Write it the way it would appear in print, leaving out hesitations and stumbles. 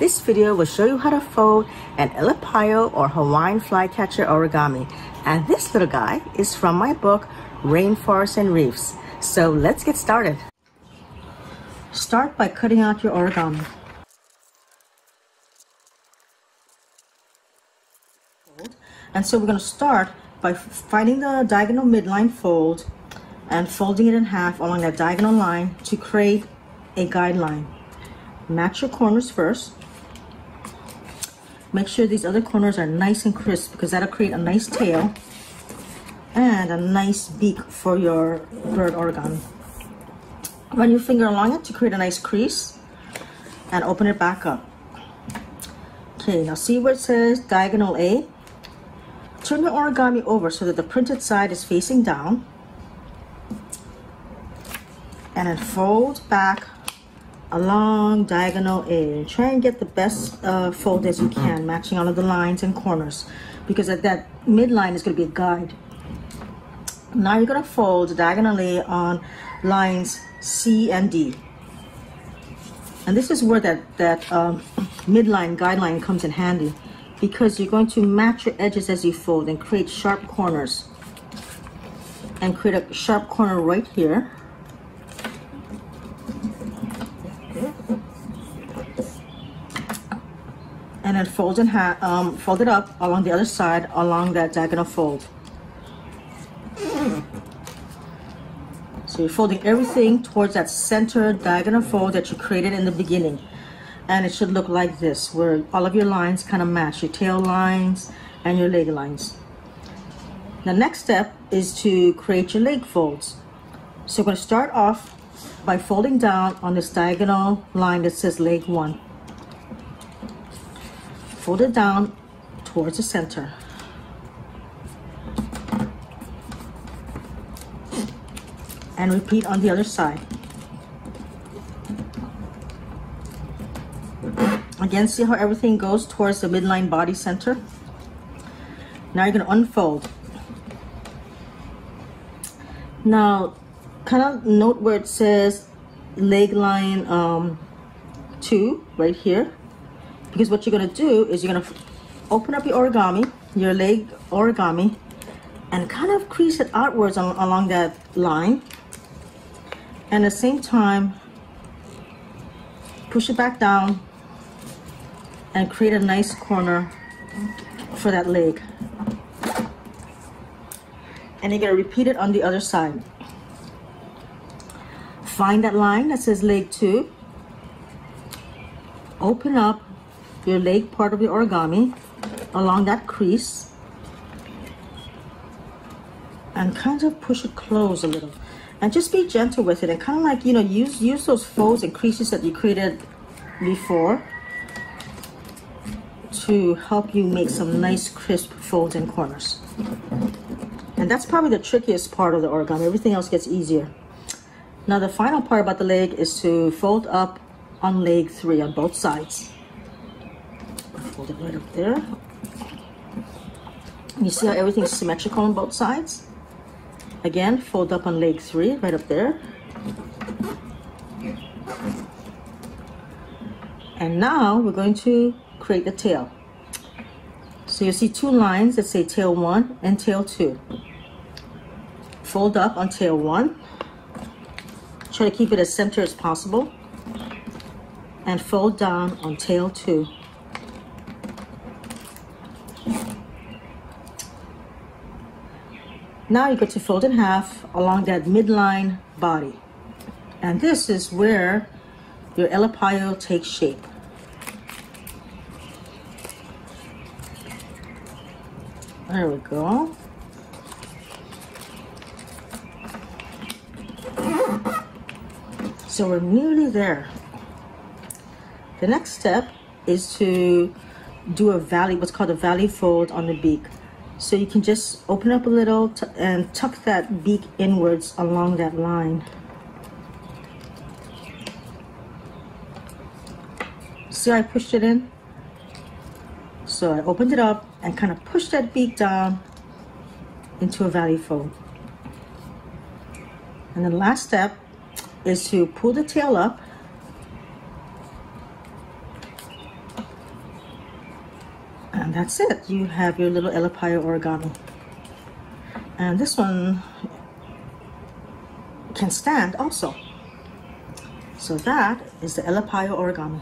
This video will show you how to fold an Elepaio or Hawaiian flycatcher origami. And this little guy is from my book, Rainforests and Reefs. So let's get started. Start by cutting out your origami. And so we're going to start by finding the diagonal midline fold and folding it in half along that diagonal line to create a guideline. Match your corners first. Make sure these other corners are nice and crisp because that'll create a nice tail and a nice beak for your bird origami. Run your finger along it to create a nice crease and open it back up. Okay, now see where it says diagonal A? Turn your origami over so that the printed side is facing down and then fold back along diagonal A. Try and get the best fold as you can, matching all of the lines and corners, because that midline is going to be a guide. Now you're going to fold diagonally on lines C and D. And this is where that midline guideline comes in handy, because you're going to match your edges as you fold and create sharp corners. And create a sharp corner right here. And then fold it up along the other side along that diagonal fold. So you're folding everything towards that center diagonal fold that you created in the beginning. And it should look like this, where all of your lines kind of match, your tail lines and your leg lines. The next step is to create your leg folds. So we're going to start off by folding down on this diagonal line that says leg 1. Fold it down towards the center. And repeat on the other side. Again, see how everything goes towards the midline body center? Now you're going to unfold. Now, kind of note where it says leg line 2 right here. Because what you're going to do is you're going to open up your origami, your leg origami, and kind of crease it outwards along that line. And at the same time, push it back down and create a nice corner for that leg. And you're going to repeat it on the other side. Find that line that says leg 2. Open up your leg part of your origami along that crease and kind of push it close a little. And just be gentle with it and kind of like, you know, use those folds and creases that you created before to help you make some nice crisp folds and corners. And that's probably the trickiest part of the origami. Everything else gets easier. Now the final part about the leg is to fold up on leg 3 on both sides. Fold it right up there. You see how everything's symmetrical on both sides? Again, fold up on leg 3 right up there. And now we're going to create the tail. So you see 2 lines that say tail 1 and tail 2. Fold up on tail 1. Try to keep it as center as possible. And fold down on tail 2. Now you go to fold in half along that midline body. And this is where your Elepaio takes shape. There we go. So we're nearly there. The next step is to do a valley, what's called a valley fold on the beak. So you can just open up a little and tuck that beak inwards along that line. See how I pushed it in? So I opened it up and kind of pushed that beak down into a valley fold. And the last step is to pull the tail up And that's it. You have your little Elepaio origami. And this one can stand also. So that is the Elepaio origami.